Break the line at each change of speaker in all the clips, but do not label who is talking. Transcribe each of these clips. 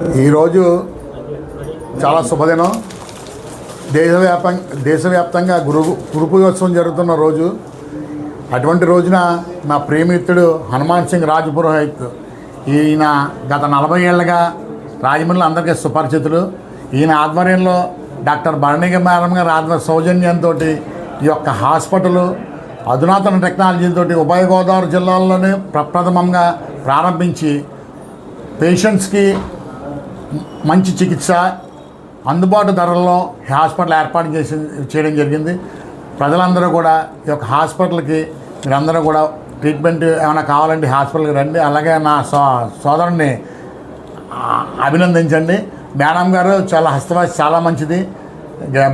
ఈరోజు చాలా శుభదినం. దేశవ్యాప్తంగా గురు పూజోత్సవం జరుగుతున్న రోజు. అటువంటి రోజున నా ప్రియమిత్రుడు హనుమాన్ సింగ్ రాజ్పురోహిత్, ఈయన గత 40 ఏళ్ళుగా రాజమండ్రిలో అందరికీ సుపరిచితుడు. ఈయన ఆధ్వర్యంలో డాక్టర్ భరణి మేడం గారి సౌజన్యంతో ఈ యొక్క హాస్పిటల్ అధునాతన టెక్నాలజీతో ఉభయ గోదావరి జిల్లాల్లోనే ప్రప్రథమంగా ప్రారంభించి పేషెంట్స్కి మంచి చికిత్స అందుబాటు ధరల్లో హాస్పిటల్ ఏర్పాటు చేయడం జరిగింది. ప్రజలందరూ కూడా ఈ యొక్క హాస్పిటల్కి మీరందరూ కూడా ట్రీట్మెంట్ ఏమైనా కావాలంటే హాస్పిటల్కి రండి. అలాగే నా సోదరుని అభినందించండి. మేడం గారు చాలా హస్తవాసి, చాలా మంచిది.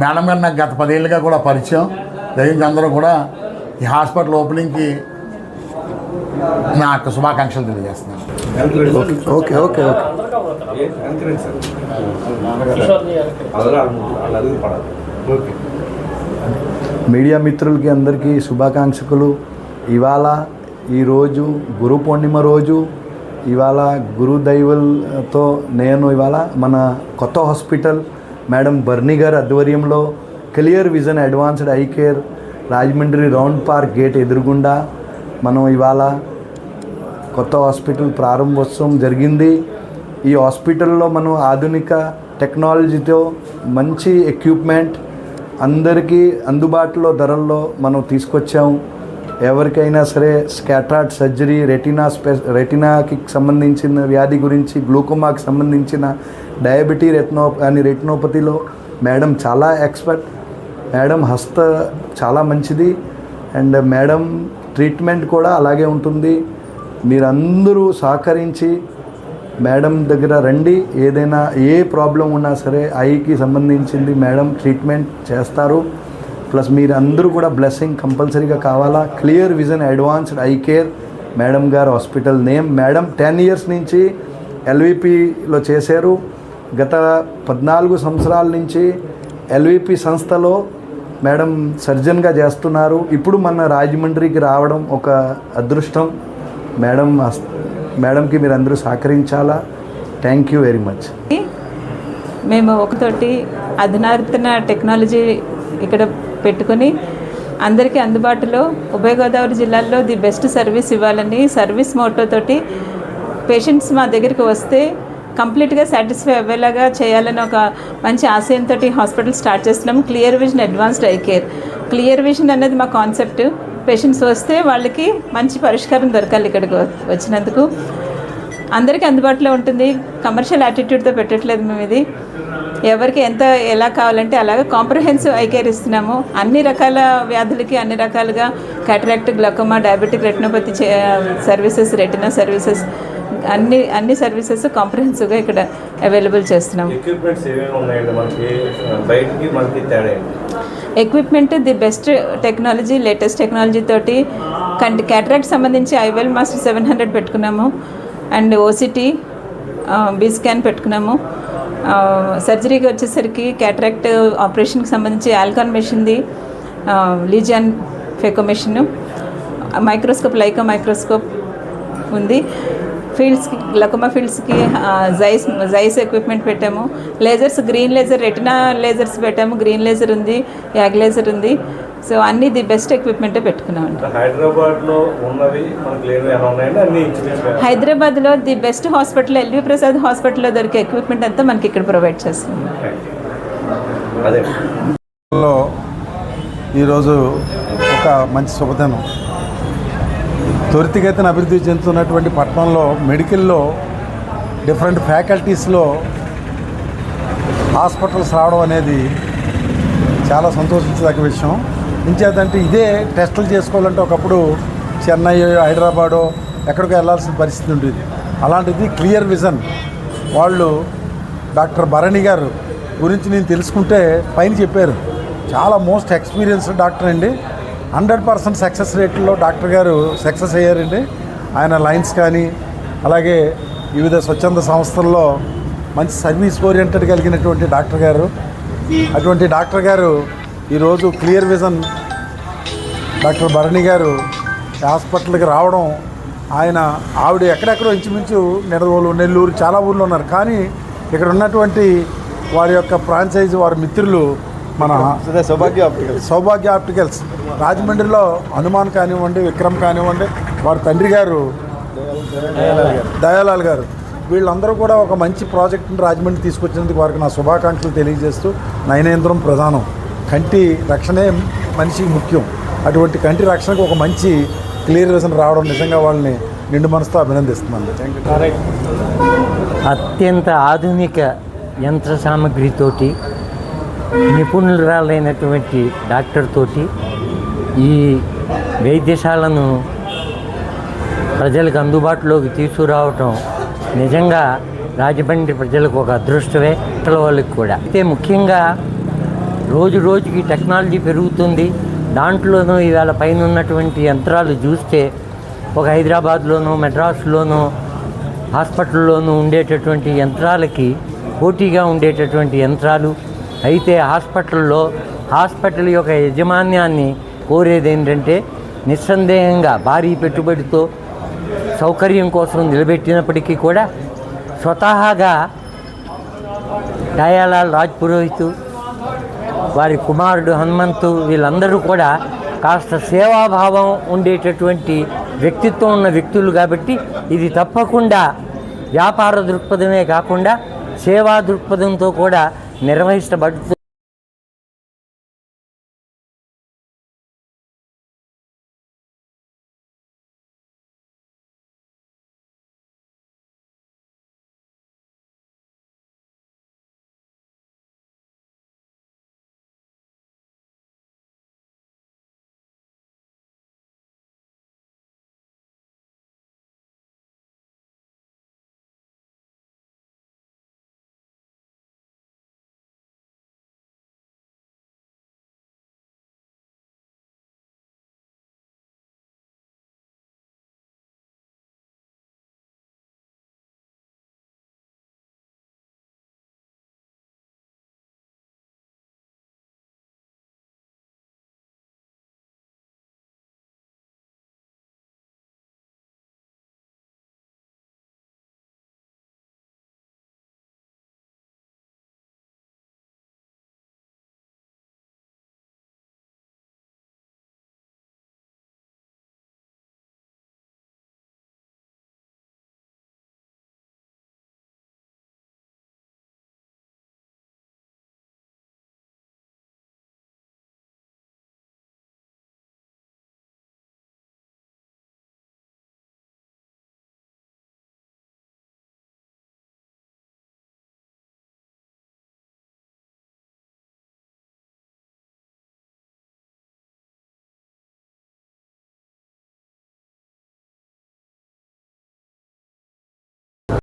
మేడం గారు నాకు గత 10 ఏళ్ళుగా కూడా పరిచయం. దయచేసి అందరూ కూడా ఈ హాస్పిటల్ ఓపెనింగ్కి నా యొక్క శుభాకాంక్షలు తెలియజేస్తున్నాను.
ఓకే ఓకే ఓకే మీడియా మిత్రులకి అందరికీ శుభాకాంక్షలు. ఈరోజు గురు పూర్ణిమ రోజు. ఇవాళ గురు దైవలతో నేను ఇవాళ మన కొత్త హాస్పిటల్ మేడం భరణి గారి ఆధ్వర్యంలో clear vision advanced I care Rajahmundry round park gate ఎదురుగుండా మనం ఇవాళ కొత్త హాస్పిటల్ ప్రారంభోత్సవం జరిగింది. ఈ హాస్పిటల్లో మనం ఆధునిక టెక్నాలజీతో మంచి ఎక్విప్మెంట్ అందరికీ అందుబాటులో మనం తీసుకొచ్చాము. ఎవరికైనా సరే స్కాట్రాట్ సర్జరీ, రెటినాకి సంబంధించిన వ్యాధి గురించి, గ్లూకోమాకి సంబంధించిన రెటినోపతిలో మేడం చాలా ఎక్స్పర్ట్. మేడం హస్త చాలా మంచిది అండ్ మేడం ట్రీట్మెంట్ కూడా అలాగే ఉంటుంది. మీరందరూ సహకరించి మేడం దగ్గర రండి. ఏదైనా ఏ ప్రాబ్లం ఉన్నా సరే ఐకి సంబంధించింది మేడం ట్రీట్మెంట్ చేస్తారు. ప్లస్ మీరందరూ కూడా బ్లెస్సింగ్ కంపల్సరీగా కావాలా. Clear vision advanced I care madam గారు హాస్పిటల్ నేమ్. మేడం 10 ఇయర్స్ నుంచి ఎల్విపిలో చేశారు. గత 14 సంవత్సరాల నుంచి ఎల్విపి సంస్థలో మేడం సర్జన్గా చేస్తున్నారు. ఇప్పుడు మన రాజమండ్రికి రావడం ఒక అదృష్టం. మేడంకి మీరు అందరూ సహకరించాలా. Thank you very much.
మేము ఒకతోటి అధునాతన టెక్నాలజీ ఇక్కడ పెట్టుకుని అందరికీ అందుబాటులో ఉభయ గోదావరి జిల్లాల్లో ది బెస్ట్ సర్వీస్ ఇవ్వాలని సర్వీస్ మోటో తోటి పేషెంట్స్ మా దగ్గరికి వస్తే కంప్లీట్గా సాటిస్ఫై అయ్యేలాగా చేయాలని ఒక మంచి ఆశయంతో హాస్పిటల్ స్టార్ట్ చేస్తున్నాము. Clear vision advanced I care. Clear vision అనేది మా కాన్సెప్ట్. పేషెంట్స్ వస్తే వాళ్ళకి మంచి పరిష్కారం దొరకాలి. ఇక్కడికి వచ్చినందుకు అందరికీ అందుబాటులో ఉంటుంది. కమర్షియల్ యాటిట్యూడ్తో పెట్టట్లేదు మేము. ఇది ఎవరికి ఎలా కావాలంటే అలాగే కాంప్రహెన్సివ్ ఐ కేర్ ఇస్తున్నాము. అన్ని రకాల వ్యాధులకి అన్ని రకాలుగా cataract, glaucoma, diabetic retinopathy services, retina services, అన్ని సర్వీసెస్ కాంప్రహెన్సివ్గా ఇక్కడ అవైలబుల్ చేస్తున్నాము. Equipment the best technology, latest technology తోటి క్యాటరాక్ట్ సంబంధించి ఐవెల్ మాస్టర్ 700 పెట్టుకున్నాము. అండ్ ఓసిటీ, బీ స్కాన్ పెట్టుకున్నాము. సర్జరీకి వచ్చేసరికి క్యాటరాక్ట్ ఆపరేషన్కి సంబంధించి ఆల్కాన్ మెషిన్ది, Legion phaco machine, microscope, Leica microscope ఉంది. ఫీల్డ్స్కి, గ్లకోమా ఫీల్డ్స్కి జైస్ ఎక్విప్మెంట్ పెట్టాము. Lasers, green laser, retina lasers పెట్టాము. గ్రీన్ లేజర్ ఉంది, యాగ్ లేజర్ ఉంది. సో అన్నీ ది బెస్ట్ ఎక్విప్మెంటే పెట్టుకున్నామండి. హైదరాబాద్లో the best hospital LV Prasad హాస్పిటల్లో దొరికే ఎక్విప్మెంట్ అంతా మనకి ఇక్కడ ప్రొవైడ్ చేస్తున్నాం.
ఈరోజు ఒక మంచి శుభదినం. త్వరితగతిన అభివృద్ధి చెందుతున్నటువంటి పట్టణంలో మెడికల్లో డిఫరెంట్ ఫ్యాకల్టీస్లో హాస్పిటల్స్ రావడం అనేది చాలా సంతోషించదగ్గ విషయం. ఇంచేతంటే ఇదే టెస్టులు చేసుకోవాలంటే ఒకప్పుడు చెన్నై, హైదరాబాదో ఎక్కడికో వెళ్ళాల్సిన పరిస్థితి ఉండేది. అలాంటిది క్లియర్ విజన్ వాళ్ళు డాక్టర్ భరణి గారు గురించి నేను తెలుసుకుంటే పైన చెప్పారు. చాలా మోస్ట్ ఎక్స్పీరియన్స్డ్ డాక్టర్ అండి. 100% సక్సెస్ రేట్లో డాక్టర్ గారు సక్సెస్ అయ్యారండి. ఆయన లైన్స్ కానీ అలాగే వివిధ స్వచ్ఛంద సంస్థల్లో మంచి సర్వీస్ ఓరియంటెడ్ కలిగినటువంటి డాక్టర్ గారు. అటువంటి డాక్టర్ గారు ఈరోజు clear vision doctor Bharani garu హాస్పిటల్కి రావడం ఆవిడ ఎక్కడెక్కడో ఇంచుమించు నిడదవోలు, నెల్లూరు చాలా ఊర్లో ఉన్నారు. కానీ ఇక్కడ ఉన్నటువంటి వారి యొక్క ఫ్రాంచైజీ వారి మిత్రులు మన సౌభాగ్య ఆప్టికల్స్ రాజమండ్రిలో హనుమాన్ కానివ్వండి, విక్రమ్ కానివ్వండి, వారి తండ్రి గారు దయాలాల్ గారు, వీళ్ళందరూ కూడా ఒక మంచి ప్రాజెక్టుని రాజమండ్రి తీసుకొచ్చినందుకు వారికి నా శుభాకాంక్షలు తెలియజేస్తూ, నయనేంద్రం ప్రధానం, కంటి రక్షణే మనిషికి ముఖ్యం. అటువంటి కంటి రక్షణకు ఒక మంచి క్లియర్ విజన్ రావడం నిజంగా వాళ్ళని నిండు మనసుతో అభినందిస్తున్నాను.
అత్యంత ఆధునిక యంత్ర సామగ్రితోటి నిపుణురాలైనటువంటి డాక్టర్ తోటి ఈ వైద్యశాలను ప్రజలకు అందుబాటులోకి తీసుకురావటం నిజంగా రాజమండ్రి ప్రజలకు ఒక అదృష్టమే, ఇతర వాళ్ళకి కూడా. అయితే ముఖ్యంగా రోజు రోజుకి టెక్నాలజీ పెరుగుతుంది. దాంట్లోనూ ఇవాళ పైన ఉన్నటువంటి యంత్రాలు చూస్తే ఒక హైదరాబాద్లోనూ మెడ్రాస్లోనూ హాస్పిటల్లోనూ ఉండేటటువంటి యంత్రాలకి పోటీగా ఉండేటటువంటి యంత్రాలు. అయితే హాస్పిటల్ యొక్క యాజమాన్యాన్ని కోరేది ఏంటంటే, నిస్సందేహంగా భారీ పెట్టుబడితో సౌకర్యం కోసం నిలబెట్టినప్పటికీ కూడా స్వతహాగా దయాలాల్ రాజ్పురోహిత్, వారి కుమారుడు హనుమంతు, వీళ్ళందరూ కూడా కాస్త సేవాభావం ఉండేటటువంటి వ్యక్తిత్వం ఉన్న వ్యక్తులు కాబట్టి ఇది తప్పకుండా వ్యాపార దృక్పథమే కాకుండా సేవా దృక్పథంతో కూడా నిర్వహించబడుతుంది.